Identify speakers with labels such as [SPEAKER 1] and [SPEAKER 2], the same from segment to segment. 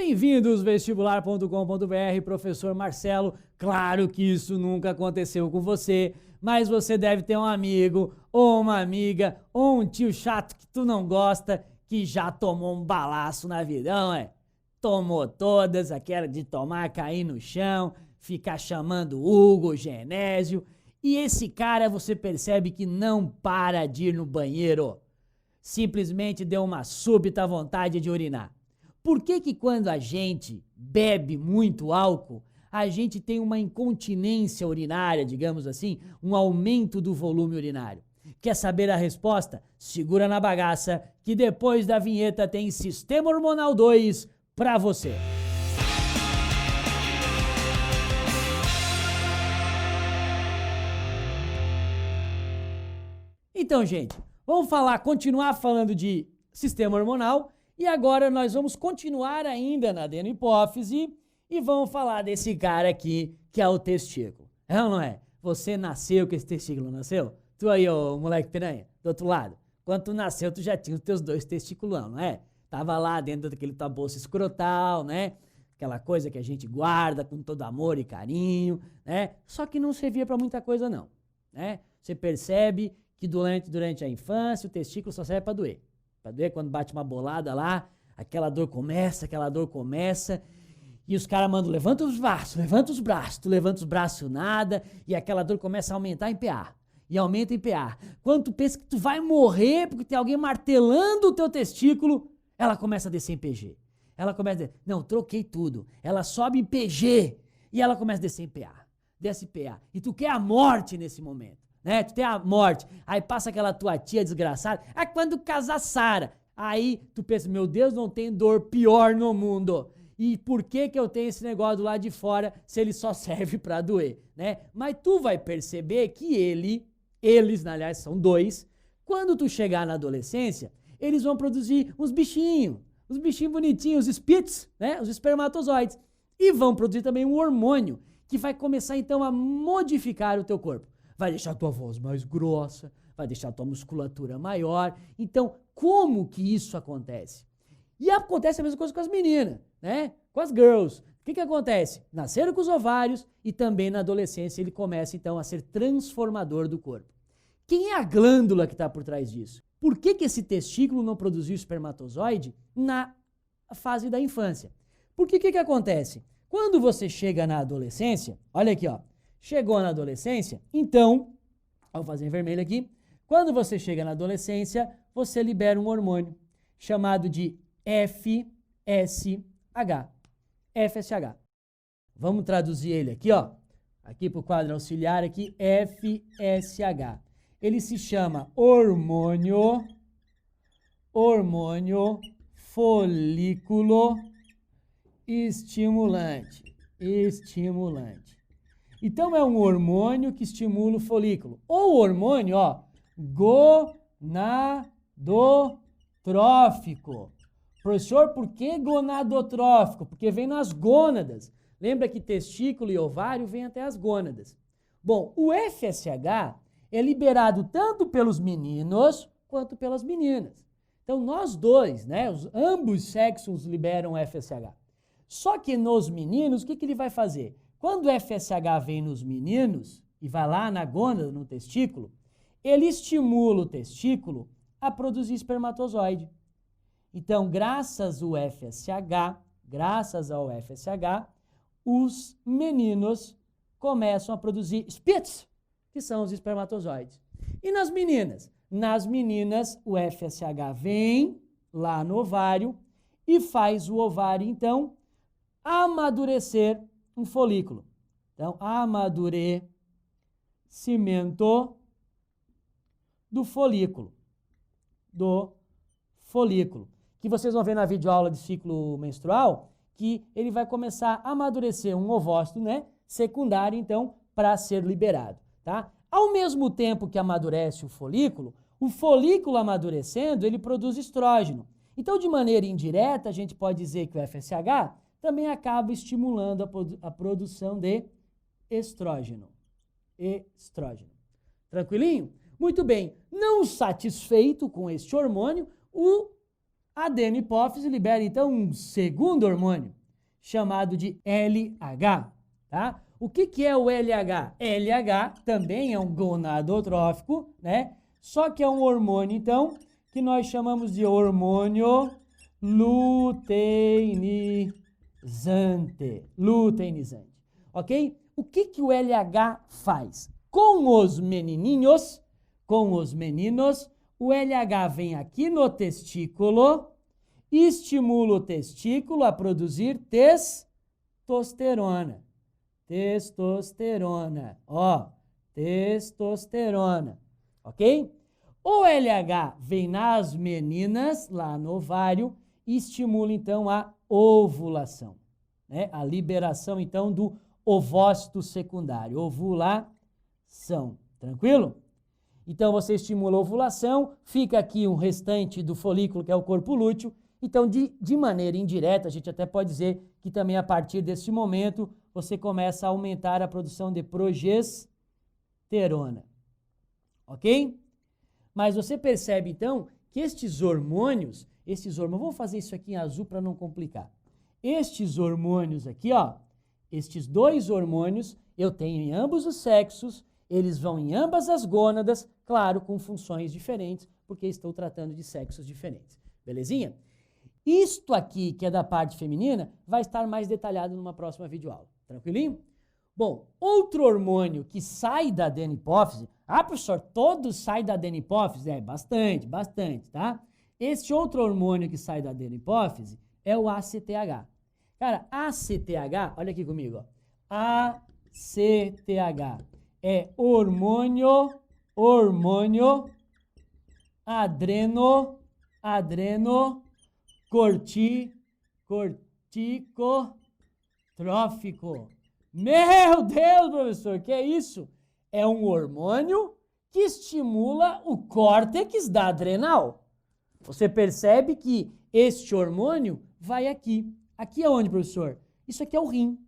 [SPEAKER 1] Bem-vindos, vestibular.com.br, professor Marcelo. Claro que isso nunca aconteceu com você, mas você deve ter um amigo, ou uma amiga, ou um tio chato que tu não gosta, que já tomou um balaço na vida, não é? Tomou todas, aquela de tomar, cair no chão, ficar chamando Hugo, Genésio, e esse cara você percebe que não para de ir no banheiro. Simplesmente deu uma súbita vontade de urinar. Por que quando a gente bebe muito álcool, a gente tem uma incontinência urinária, digamos assim, um aumento do volume urinário? Quer saber a resposta? Segura na bagaça, que depois da vinheta tem Sistema Hormonal 2 pra você. Então, gente, vamos continuar falando de sistema hormonal. E agora nós vamos continuar ainda na adenohipófise e vamos falar desse cara aqui, que é o testículo. É ou não é? Você nasceu com esse testículo, nasceu? Tu aí, ô moleque piranha, do outro lado. Quando tu nasceu, tu já tinha os teus dois testiculão, não é? Tava lá dentro daquele tua bolsa escrotal, né? Aquela coisa que a gente guarda com todo amor e carinho, né? Só que não servia pra muita coisa não, né? Você percebe que durante a infância o testículo só serve pra doer. Pra doer quando bate uma bolada lá, aquela dor começa, e os caras mandam, levanta os braços, tu levanta os braços nada, e aquela dor começa a aumentar em PA, e aumenta em PA. Quando tu pensa que tu vai morrer porque tem alguém martelando o teu testículo, ela começa a descer em PG. Ela começa a dizer, não, troquei tudo. Ela sobe em PG, e ela começa a descer em PA, desce em PA, e tu quer a morte nesse momento. Né? Tu tem a morte, aí passa aquela tua tia desgraçada, quando casar Sara, aí tu pensa, meu Deus, não tem dor pior no mundo, e por que eu tenho esse negócio do lado de fora, se ele só serve pra doer, né? Mas tu vai perceber que eles, aliás, são dois, quando tu chegar na adolescência, eles vão produzir uns bichinhos bonitinhos, os spits, né? Os espermatozoides, e vão produzir também um hormônio, que vai começar então a modificar o teu corpo. Vai deixar a tua voz mais grossa, vai deixar a tua musculatura maior. Então, como que isso acontece? E acontece a mesma coisa com as meninas, né? Com as girls. O que acontece? Nasceram com os ovários e também na adolescência ele começa então a ser transformador do corpo. Quem é a glândula que está por trás disso? Por que esse testículo não produziu espermatozoide na fase da infância? Porque o que acontece? Quando você chega na adolescência, olha aqui, ó. Chegou na adolescência, então, vou fazer em vermelho aqui, quando você chega na adolescência, você libera um hormônio chamado de FSH. FSH. Vamos traduzir ele aqui, ó. Aqui para o quadro auxiliar, aqui, FSH. Ele se chama hormônio folículo estimulante. Então, é um hormônio que estimula o folículo. Ou o hormônio, ó, gonadotrófico. Professor, por que gonadotrófico? Porque vem nas gônadas. Lembra que testículo e ovário vêm até as gônadas. Bom, o FSH é liberado tanto pelos meninos quanto pelas meninas. Então, nós dois, né, ambos sexos liberam FSH. Só que nos meninos, o que ele vai fazer? Quando o FSH vem nos meninos e vai lá na gônada, no testículo, ele estimula o testículo a produzir espermatozoide. Então, graças ao FSH, os meninos começam a produzir spits, que são os espermatozoides. E nas meninas? Nas meninas, o FSH vem lá no ovário e faz o ovário, então, amadurecer um folículo. Então, amadurecimento do folículo. Que vocês vão ver na videoaula de ciclo menstrual, que ele vai começar a amadurecer um ovócito, né, secundário, então, para ser liberado, tá? Ao mesmo tempo que amadurece o folículo amadurecendo, ele produz estrógeno. Então, de maneira indireta, a gente pode dizer que o FSH também acaba estimulando a produção de estrógeno. Tranquilinho? Muito bem. Não satisfeito com este hormônio, o A adeno-hipófise libera, então, um segundo hormônio, chamado de LH, tá? O que é o LH? LH também é um gonadotrófico, né? Só que é um hormônio, então, que nós chamamos de hormônio luteinizante. Luteinizante, ok? O que o LH faz? Com os menininhos, com os meninos, o LH vem aqui no testículo, estimula o testículo a produzir testosterona. Testosterona, ó, testosterona, ok? O LH vem nas meninas, lá no ovário, e estimula, então, a ovulação, né? A liberação, então, do ovócito secundário, ovulação, tranquilo? Então, você estimula a ovulação, fica aqui um restante do folículo, que é o corpo lúteo. Então, de maneira indireta, a gente até pode dizer que também a partir desse momento, você começa a aumentar a produção de progesterona, ok? Mas você percebe, então, que estes hormônios, vamos fazer isso aqui em azul para não complicar. Estes hormônios aqui, ó, estes dois hormônios, eu tenho em ambos os sexos, eles vão em ambas as gônadas, claro, com funções diferentes, porque estou tratando de sexos diferentes. Belezinha? Isto aqui, que é da parte feminina, vai estar mais detalhado numa próxima videoaula. Tranquilinho? Bom, outro hormônio que sai da adeno-hipófise, professor, todos saem da adeno-hipófise? Bastante, tá? Este outro hormônio que sai da adeno-hipófise é o ACTH. Cara, ACTH, olha aqui comigo, ó. ACTH é hormônio corticotrófico. Meu Deus, professor, que é isso? É um hormônio que estimula o córtex da adrenal. Você percebe que este hormônio vai aqui. Aqui é onde, professor? Isso aqui é o rim.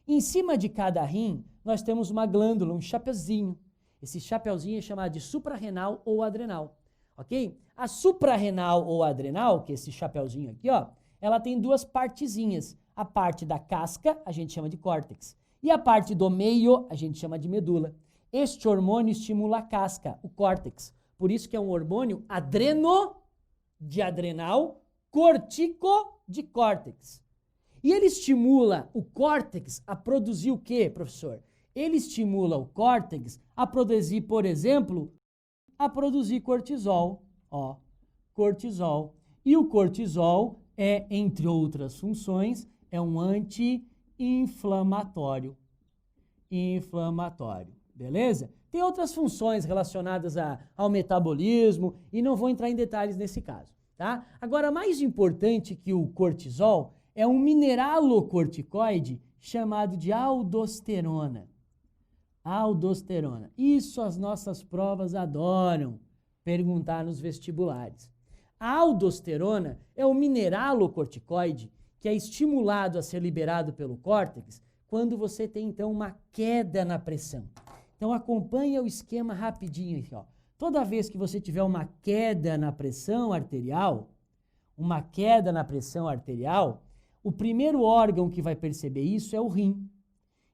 [SPEAKER 1] Em cima de cada rim, nós temos uma glândula, um chapeuzinho. Esse chapeuzinho é chamado de suprarrenal ou adrenal, ok? A suprarrenal ou adrenal, que é esse chapeuzinho aqui, ó, ela tem duas partezinhas. A parte da casca, a gente chama de córtex. E a parte do meio, a gente chama de medula. Este hormônio estimula a casca, o córtex. Por isso que é um hormônio de adrenal, cortico de córtex. E ele estimula o córtex a produzir o quê, professor? Ele estimula o córtex a produzir, por exemplo, a produzir cortisol. Ó, cortisol. E o cortisol é, entre outras funções, é um anti-inflamatório. Beleza? Tem outras funções relacionadas ao metabolismo e não vou entrar em detalhes nesse caso, tá? Agora, mais importante que o cortisol é um mineralocorticoide chamado de aldosterona. Aldosterona. Isso as nossas provas adoram perguntar nos vestibulares. A aldosterona é um mineralocorticoide que é estimulado a ser liberado pelo córtex quando você tem, então, uma queda na pressão. Então, acompanha o esquema rapidinho aqui, ó. Toda vez que você tiver uma queda na pressão arterial, o primeiro órgão que vai perceber isso é o rim.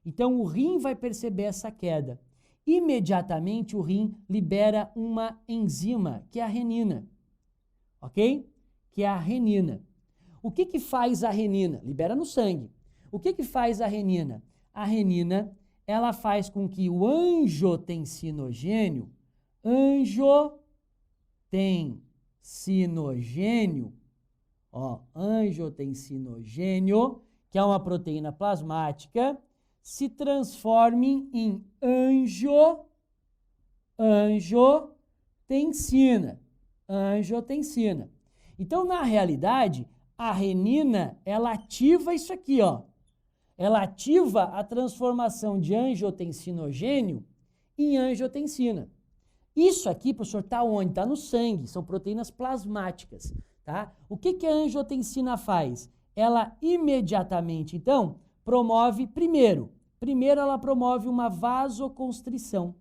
[SPEAKER 1] Então, o rim vai perceber essa queda. Imediatamente, o rim libera uma enzima, que é a renina. Ok? Que é a renina. O que faz a renina? Libera no sangue. O que faz a renina? A renina, ela faz com que o angiotensinogênio, angiotensinogênio, que é uma proteína plasmática, se transforme em angiotensina. Então, na realidade, a renina, ela ativa isso aqui, ó. Ela ativa a transformação de angiotensinogênio em angiotensina. Isso aqui, professor, está onde? Está no sangue, são proteínas plasmáticas, tá? O que a angiotensina faz? Ela imediatamente, então, promove, primeiro ela promove uma vasoconstrição,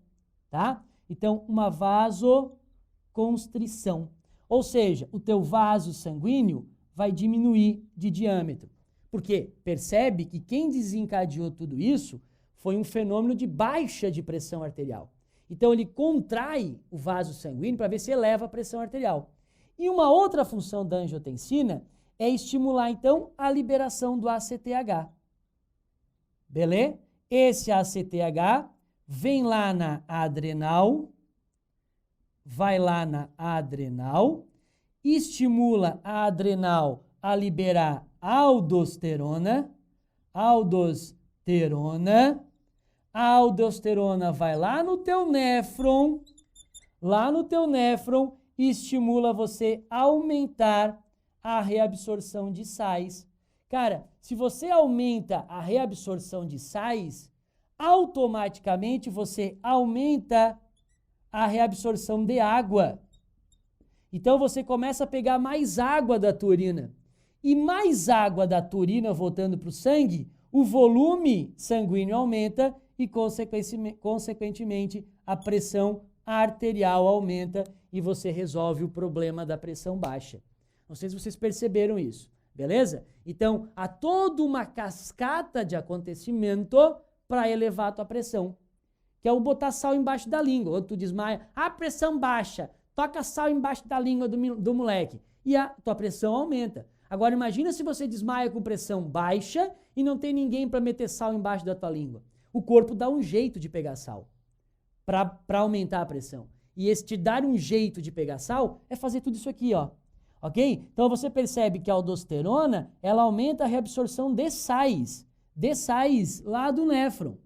[SPEAKER 1] tá? Então, uma vasoconstrição. Ou seja, o teu vaso sanguíneo vai diminuir de diâmetro. Porque percebe que quem desencadeou tudo isso foi um fenômeno de baixa de pressão arterial. Então ele contrai o vaso sanguíneo para ver se eleva a pressão arterial. E uma outra função da angiotensina é estimular então a liberação do ACTH. Beleza? Esse ACTH vem lá na adrenal, vai lá na adrenal, estimula a adrenal a liberar aldosterona, a aldosterona vai lá no teu néfron, e estimula você a aumentar a reabsorção de sais. Cara, se você aumenta a reabsorção de sais, automaticamente você aumenta a reabsorção de água. Então você começa a pegar mais água da tua urina. E mais água da tua urina voltando para o sangue, o volume sanguíneo aumenta e, consequentemente, a pressão arterial aumenta e você resolve o problema da pressão baixa. Não sei se vocês perceberam isso, beleza? Então, há toda uma cascata de acontecimento para elevar a tua pressão, que é o botar sal embaixo da língua. Quando tu desmaia, a pressão baixa, toca sal embaixo da língua do moleque e a tua pressão aumenta. Agora imagina se você desmaia com pressão baixa e não tem ninguém para meter sal embaixo da tua língua. O corpo dá um jeito de pegar sal para aumentar a pressão. E esse te dar um jeito de pegar sal é fazer tudo isso aqui, ó. Ok? Então você percebe que a aldosterona, ela aumenta a reabsorção de sais lá do néfron.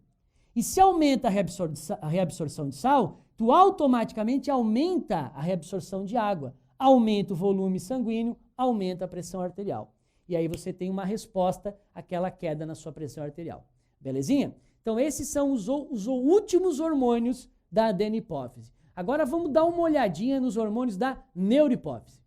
[SPEAKER 1] E se aumenta a reabsorção de sal, tu automaticamente aumenta a reabsorção de água, aumenta o volume sanguíneo, aumenta a pressão arterial. E aí você tem uma resposta àquela queda na sua pressão arterial. Belezinha? Então esses são os últimos hormônios da adenopófise. Agora vamos dar uma olhadinha nos hormônios da neurohipófise.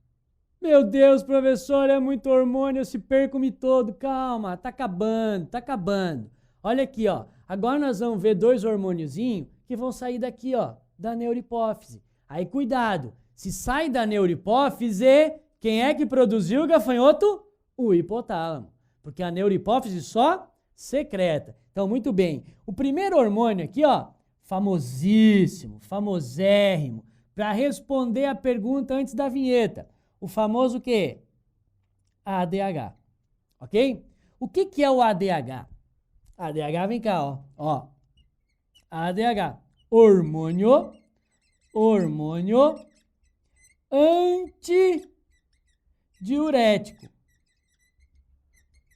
[SPEAKER 1] Meu Deus, professor, é muito hormônio, eu se perco-me todo. Calma, tá acabando. Olha aqui, ó. Agora nós vamos ver dois hormôniozinhos que vão sair daqui, ó, da neurohipófise. Aí cuidado, se sai da neurohipófise, quem é que produziu o gafanhoto? O hipotálamo. Porque a neurohipófise só secreta. Então, muito bem. O primeiro hormônio aqui, ó, famosíssimo, famosérrimo, para responder a pergunta antes da vinheta. O famoso o quê? ADH. Ok? O que é o ADH? ADH, vem cá, ó. ADH, hormônio antidiurético.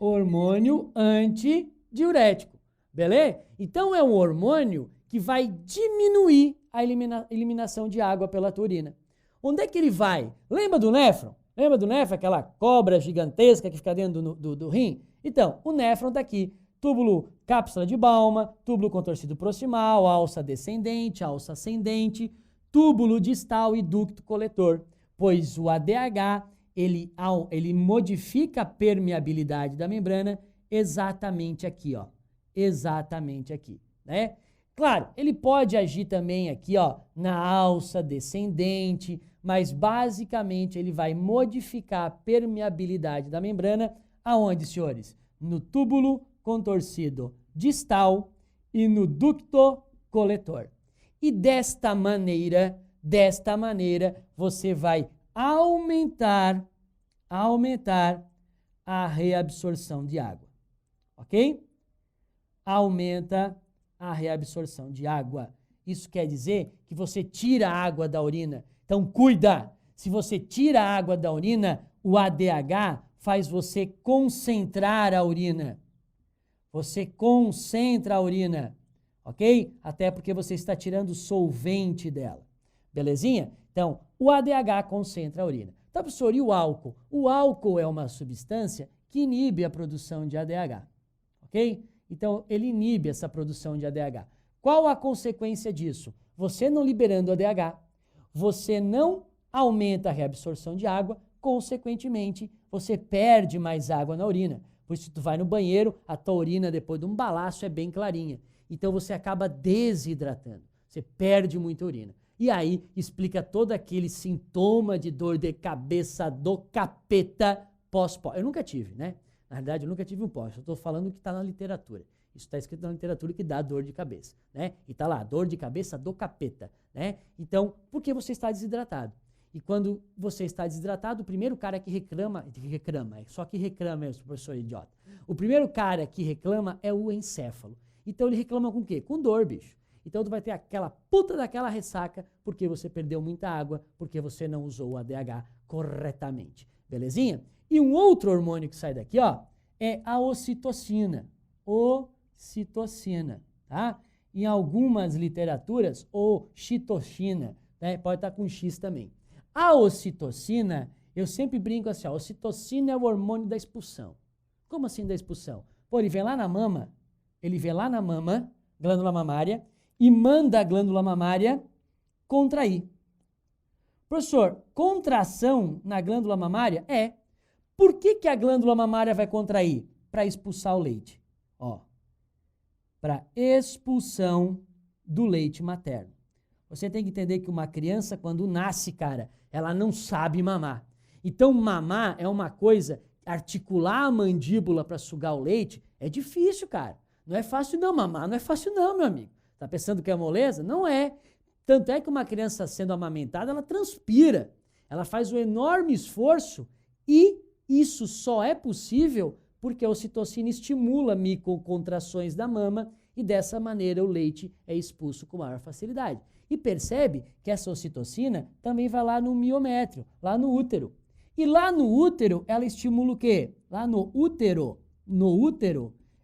[SPEAKER 1] Hormônio antidiurético. Beleza? Então é um hormônio que vai diminuir a eliminação de água pela tua urina. Onde é que ele vai? Lembra do néfron? Lembra do néfron, aquela cobra gigantesca que fica dentro do rim? Então, o néfron está aqui. Túbulo cápsula de Bowman, túbulo contorcido proximal, alça descendente, alça ascendente, túbulo distal e ducto coletor. Pois o ADH, ele modifica a permeabilidade da membrana exatamente aqui, ó. Exatamente aqui, né? Claro, ele pode agir também aqui, ó, na alça descendente, mas basicamente ele vai modificar a permeabilidade da membrana aonde, senhores? No túbulo contorcido distal e no ducto coletor. E desta maneira, você vai aumentar a reabsorção de água, ok? Aumenta a reabsorção de água. Isso quer dizer que você tira a água da urina. Então, cuida! Se você tira a água da urina, o ADH faz você concentrar a urina. Você concentra a urina, ok? Até porque você está tirando o solvente dela. Belezinha? Então, o ADH concentra a urina. Então, professor, e o álcool? O álcool é uma substância que inibe a produção de ADH, ok? Então, ele inibe essa produção de ADH. Qual a consequência disso? Você não liberando ADH, você não aumenta a reabsorção de água, consequentemente, você perde mais água na urina. Por isso, tu vai no banheiro, a tua urina, depois de um balaço, é bem clarinha. Então, você acaba desidratando. Você perde muita urina. E aí explica todo aquele sintoma de dor de cabeça do capeta pós-pós. Eu nunca tive, né? Na verdade, eu nunca tive um pós. Eu estou falando o que está na literatura. Isso está escrito na literatura que dá dor de cabeça, né? E está lá, dor de cabeça do capeta, né? Então, porque você está desidratado. E quando você está desidratado, o primeiro cara que reclama, só que reclama é o professor idiota. O primeiro cara que reclama é o encéfalo. Então ele reclama com o quê? Com dor, bicho. Então tu vai ter aquela puta daquela ressaca porque você perdeu muita água, porque você não usou o ADH corretamente. Belezinha? E um outro hormônio que sai daqui, ó, é a ocitocina. Ocitocina, tá? Em algumas literaturas, ocitocina, né? Pode estar com X também. A ocitocina, eu sempre brinco assim, a ocitocina é o hormônio da expulsão. Como assim da expulsão? Pô, ele vem lá na mama, glândula mamária, e manda a glândula mamária contrair. Professor, contração na glândula mamária? É. Por que a glândula mamária vai contrair? Para expulsar o leite. Ó, para expulsão do leite materno. Você tem que entender que uma criança, quando nasce, cara, ela não sabe mamar. Então, mamar é uma coisa, articular a mandíbula para sugar o leite é difícil, cara. Não é fácil não, mamar não é fácil não, meu amigo. Tá pensando que é moleza? Não é. Tanto é que uma criança sendo amamentada, ela transpira. Ela faz um enorme esforço e isso só é possível porque a ocitocina estimula microcontrações da mama e dessa maneira o leite é expulso com maior facilidade. E percebe que essa ocitocina também vai lá no miométrio, lá no útero. E lá no útero, ela estimula o quê? Lá no útero,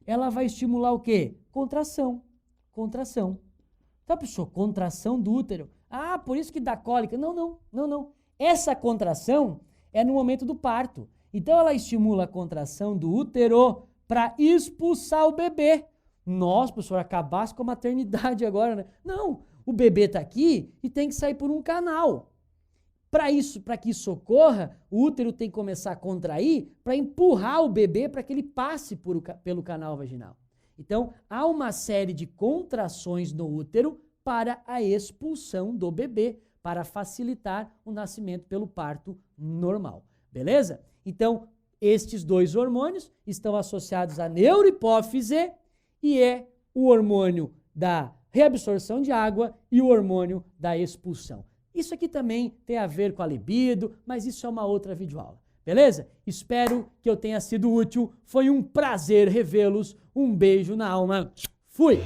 [SPEAKER 1] ela vai estimular o quê? Contração. Tá, professor? Contração do útero. Ah, por isso que dá cólica. Não. Essa contração é no momento do parto. Então, ela estimula a contração do útero para expulsar o bebê. Nossa, professor, acabasse com a maternidade agora, né? Não, o bebê está aqui e tem que sair por um canal. Para que isso ocorra, o útero tem que começar a contrair para empurrar o bebê para que ele passe pelo canal vaginal. Então, há uma série de contrações no útero para a expulsão do bebê, para facilitar o nascimento pelo parto normal. Beleza? Então, estes dois hormônios estão associados à neurohipófise e é o hormônio da reabsorção de água e o hormônio da expulsão. Isso aqui também tem a ver com a libido, mas isso é uma outra videoaula. Beleza? Espero que eu tenha sido útil. Foi um prazer revê-los. Um beijo na alma. Fui!